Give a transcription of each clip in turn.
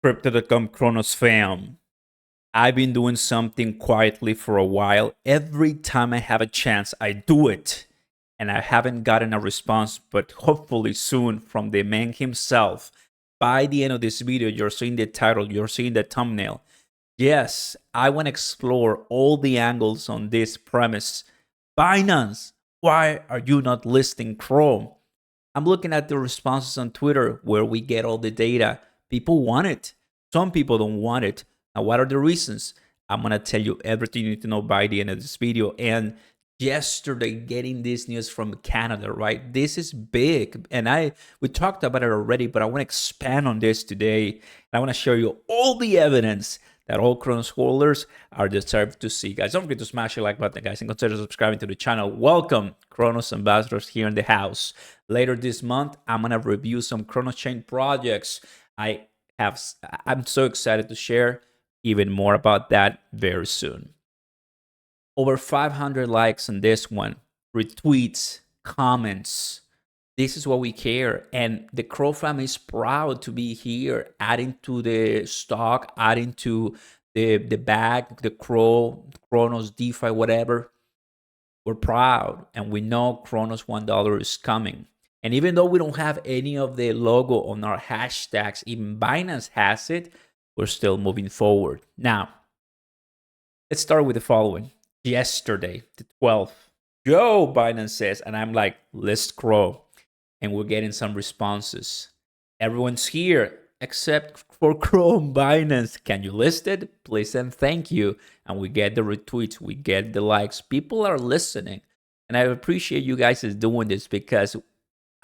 Crypto.com CRONOS fam. I've been doing something quietly for a while. Every time I have a chance, I do it. And I haven't gotten a response, but hopefully soon from the man himself. By the end of this video, you're seeing the title, you're seeing the thumbnail. Yes, I want to explore all the angles on this premise. Binance, why are you not listing Chrome? I'm looking at the responses on Twitter where we get all the data. People want it. Some people don't want it. Now, what are the reasons? I'm going to tell you everything you need to know by the end of this video. And yesterday, getting this news from Canada, right? This is big. And we talked about it already, but I want to expand on this today. I want to show you all the evidence that all CRONOS holders are deserved to see. Guys, don't forget to smash the like button, guys, and consider subscribing to the channel. Welcome, CRONOS ambassadors here in the house. Later this month, I'm going to review some CRONOS chain projects. I'm so excited to share even more about that very soon. Over 500 likes on this one, retweets, comments. This is what we care. And the CRO family is proud to be here, adding to the stock, adding to the bag, the CRO, CRONOS, DeFi, whatever. We're proud, and we know CRONOS $1 is coming. And even though we don't have any of the logo on our hashtags, even Binance has it, we're still moving forward. Now, let's start with the following. Yesterday, the 12th, Joe Binance says, and I'm like, list CRO. And we're getting some responses. Everyone's here except for Chrome Binance. Can you list it? Please and thank you. And we get the retweets, we get the likes. People are listening. And I appreciate you guys is doing this because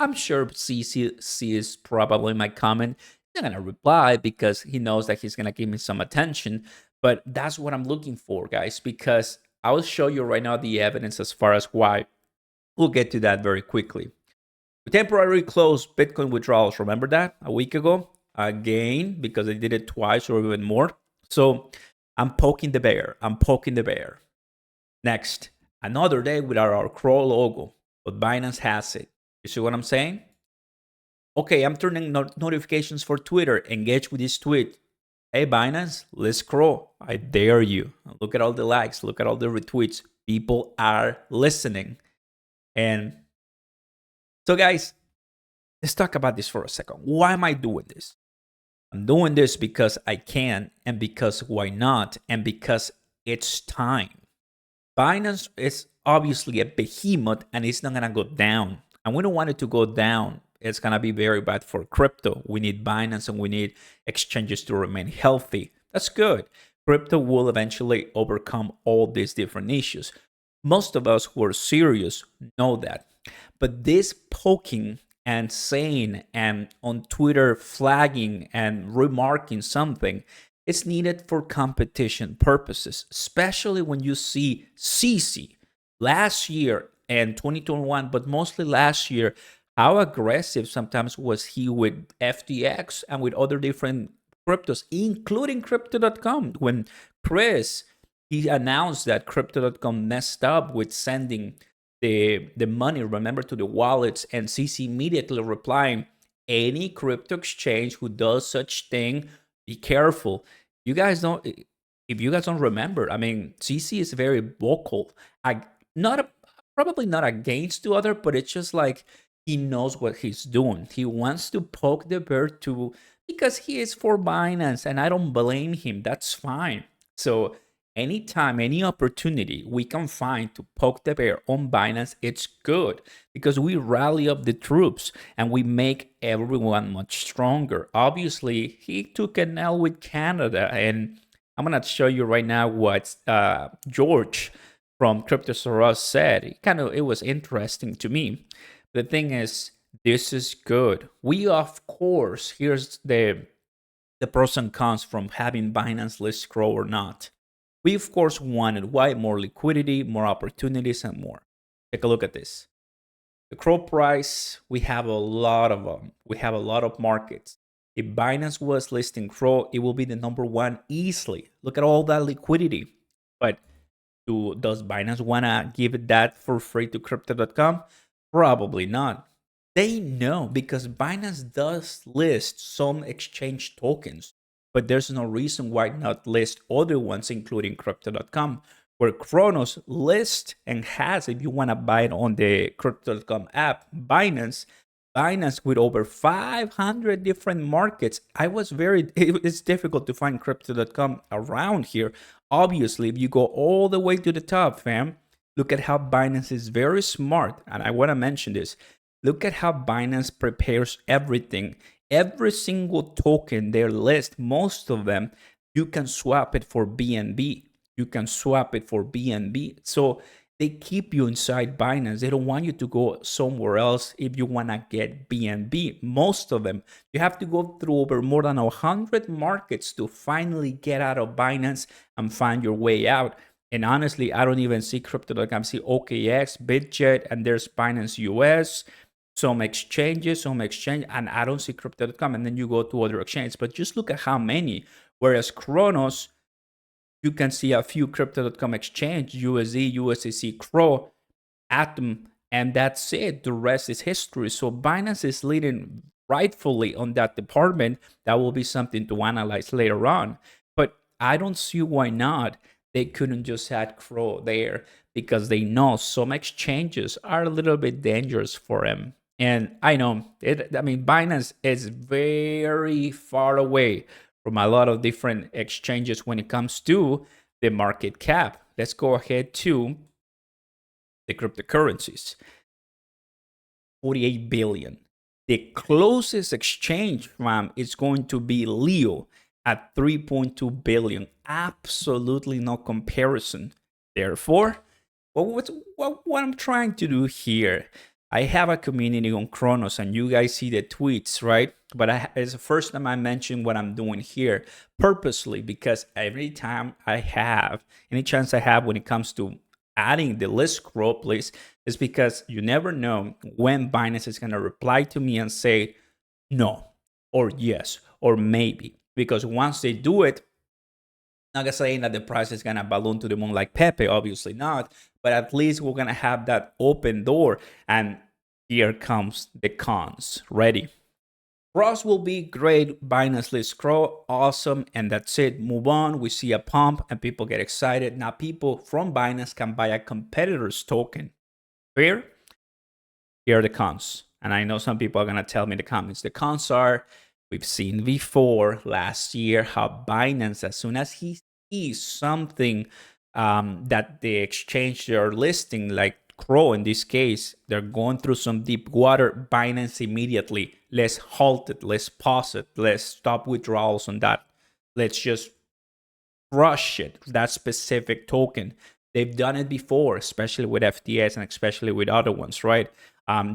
I'm sure CC sees probably my comment. He's not going to reply because he knows that he's going to give me some attention. But that's what I'm looking for, guys, because I will show you right now the evidence as far as why. We'll get to that very quickly. We temporarily closed Bitcoin withdrawals. Remember that a week ago? Again, because I did it twice or even more. So I'm poking the bear. Next, another day without our CRO logo, but Binance has it. You see what I'm saying? Okay, I'm turning notifications for Twitter. Engage with this tweet. Hey, Binance, let's CRO. I dare you. Look at all the likes. Look at all the retweets. People are listening. And so, guys, let's talk about this for a second. Why am I doing this? I'm doing this because I can, and because why not, and because it's time. Binance is obviously a behemoth, and it's not going to go down. And we don't want it to go down. It's going to be very bad for crypto. We need Binance, and we need exchanges to remain healthy. That's good. Crypto will eventually overcome all these different issues. Most of us who are serious know that. But this poking and saying and on Twitter flagging and remarking something is needed for competition purposes, especially when you see CC last year and 2021, but mostly last year, how aggressive sometimes was he with FTX and with other different cryptos, including Crypto.com. When he announced that Crypto.com messed up with sending the money, remember, to the wallets, and CC immediately replying, any crypto exchange who does such thing, be careful. If you guys don't remember, I mean, CC is very vocal. Probably not against the other, but it's just like he knows what he's doing. He wants to poke the bear too because he is for Binance, and I don't blame him. That's fine. So anytime, any opportunity we can find to poke the bear on Binance, it's good because we rally up the troops and we make everyone much stronger. Obviously, he took an L with Canada, and I'm going to show you right now what George from CryptoCurrencies said. It was interesting to me. The thing is, this is good. We, of course, here's the pros and cons from having Binance list CRO or not. We, of course, wanted more liquidity, more opportunities, and more. Take a look at this. The CRO price, we have a lot of them. We have a lot of markets. If Binance was listing CRO, it will be the #1 easily. Look at all that liquidity. But does Binance want to give it that for free to Crypto.com? Probably not. They know because Binance does list some exchange tokens. but there's no reason why not list other ones, including crypto.com, where CRONOS lists and has, if you want to buy it on the crypto.com app, Binance with over 500 different markets. It's difficult to find crypto.com around here. Obviously, if you go all the way to the top, fam, look at how Binance is very smart. And I want to mention this. Look at how Binance prepares everything. Every single token they list, most of them, you can swap it for BNB. You can swap it for BNB. So they keep you inside Binance. They don't want you to go somewhere else if you want to get BNB. Most of them, you have to go through over more than 100 markets to finally get out of Binance and find your way out. And honestly, I don't even see crypto.com. I see OKX, Bitget, and there's Binance US, some exchanges, and I don't see crypto.com. And then you go to other exchanges. But just look at how many. Whereas CRONOS, you can see a few crypto.com exchange, USD, USDC, CRO, Atom, and that's it. The rest is history. So Binance is leading rightfully on that department. That will be something to analyze later on. But I don't see why not. They couldn't just add CRO there because they know some exchanges are a little bit dangerous for them. And I know it. I mean, Binance is very far away from a lot of different exchanges when it comes to the market cap. Let's go ahead to the cryptocurrencies. 48 billion. The closest exchange, fam, is going to be Leo at 3.2 billion. Absolutely no comparison. Therefore, what I'm trying to do here, I have a community on CRONOS, and you guys see the tweets, right? But it's the first time I mention what I'm doing here purposely, because every time any chance I have when it comes to adding the list CRO, please, is because you never know when Binance is going to reply to me and say no, or yes, or maybe. Because once they do it, not saying that the price is gonna balloon to the moon like Pepe, obviously not, but at least we're gonna have that open door. And here comes the cons. Ready? Cross will be great. Binance list CRO, awesome, and that's it. Move on. We see a pump and people get excited. Now people from Binance can buy a competitor's token. Fair? Here are the cons. And I know some people are gonna tell me in the comments. The cons are, we've seen before last year how Binance, as soon as he sees something that the exchange they're listing, like CRO in this case, they're going through some deep water, Binance immediately, let's halt it, let's pause it, let's stop withdrawals on that. Let's just crush it, that specific token. They've done it before, especially with FTS and especially with other ones, right?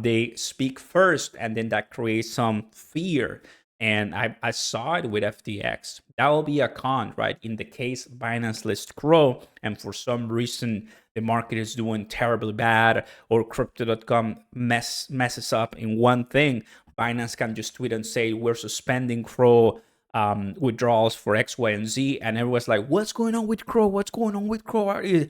They speak first, and then that creates some fear. And I saw it with FTX. That will be a con, right? In the case Binance list CRO, and for some reason the market is doing terribly bad, or crypto.com messes up in one thing, Binance can just tweet and say, we're suspending CRO withdrawals for X, Y, and Z. And everyone's like, what's going on with CRO? What's going on with CRO? Is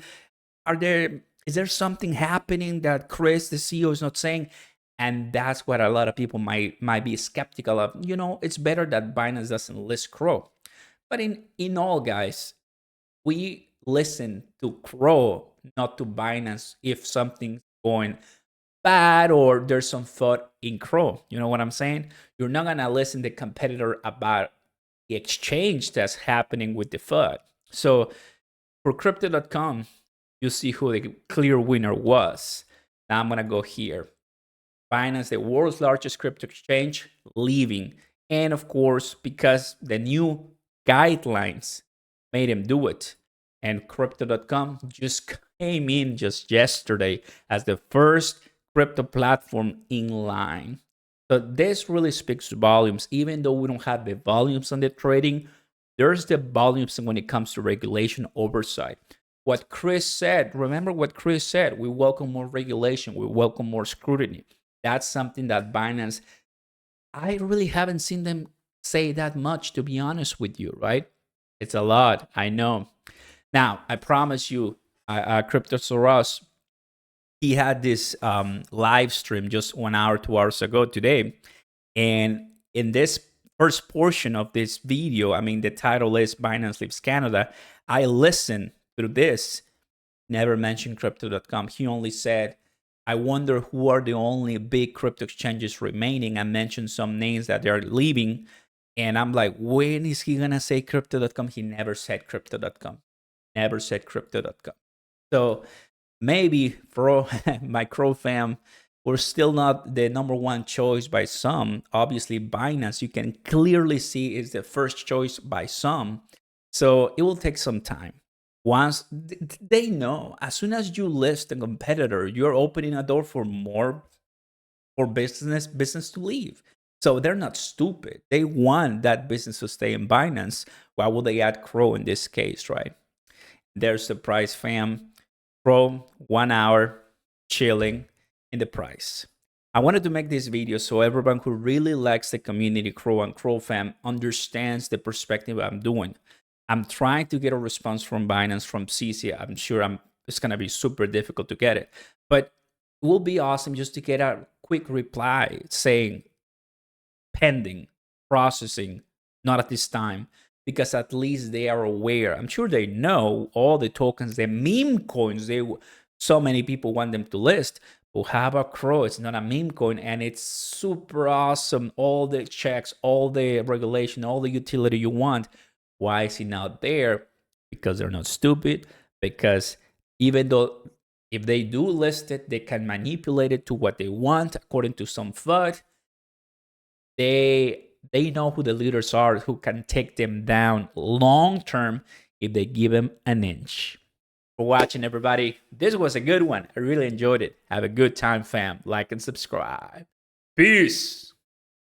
there something happening that Chris, the CEO, is not saying? And that's what a lot of people might be skeptical of. You know, it's better that Binance doesn't list CRO. But in all, guys, we listen to CRO, not to Binance, if something's going bad or there's some FUD in CRO. You know what I'm saying? You're not going to listen to the competitor about the exchange that's happening with the FUD. So for crypto.com, you see who the clear winner was. Now I'm going to go here. Binance, the world's largest crypto exchange, leaving. And of course, because the new guidelines made him do it. And crypto.com just came in just yesterday as the first crypto platform in line. So this really speaks volumes. Even though we don't have the volumes on the trading, there's the volumes when it comes to regulation oversight. What Chris said, remember what Chris said, we welcome more regulation, we welcome more scrutiny. That's something that Binance, I really haven't seen them say that much, to be honest with you, right? It's a lot, I know. Now, I promise you, Cryptosaurus, he had this live stream just 1 hour, 2 hours ago today. And in this first portion of this video, I mean, the title is Binance Leaves Canada. I listened through this, never mentioned crypto.com. He only said, I wonder who are the only big crypto exchanges remaining. I mentioned some names that they're leaving. And I'm like, when is he going to say crypto.com? He never said crypto.com. Never said crypto.com. So maybe for my CRO fam, we're still not the number one choice by some. Obviously, Binance, you can clearly see, is the first choice by some. So it will take some time. Once they know, as soon as you list a competitor, you're opening a door for more for business to leave. So they're not stupid. They want that business to stay in Binance. Why would they add CRO in this case, right? There's the price, fam. CRO, 1 hour, chilling in the price. I wanted to make this video so everyone who really likes the community CRO and CRO fam understands the perspective I'm doing. I'm trying to get a response from Binance, from CC. I'm sure it's going to be super difficult to get it. But it will be awesome just to get a quick reply saying pending, processing, not at this time, because at least they are aware. I'm sure they know all the tokens, the meme coins, so many people want them to list. But how about CRO? It's not a meme coin and it's super awesome. All the checks, all the regulation, all the utility you want. Why is it not there? Because they're not stupid. Because even though if they do list it, they can manipulate it to what they want according to some FUD. They know who the leaders are, who can take them down long term if they give them an inch. For watching, everybody. This was a good one. I really enjoyed it. Have a good time, fam. Like and subscribe. Peace.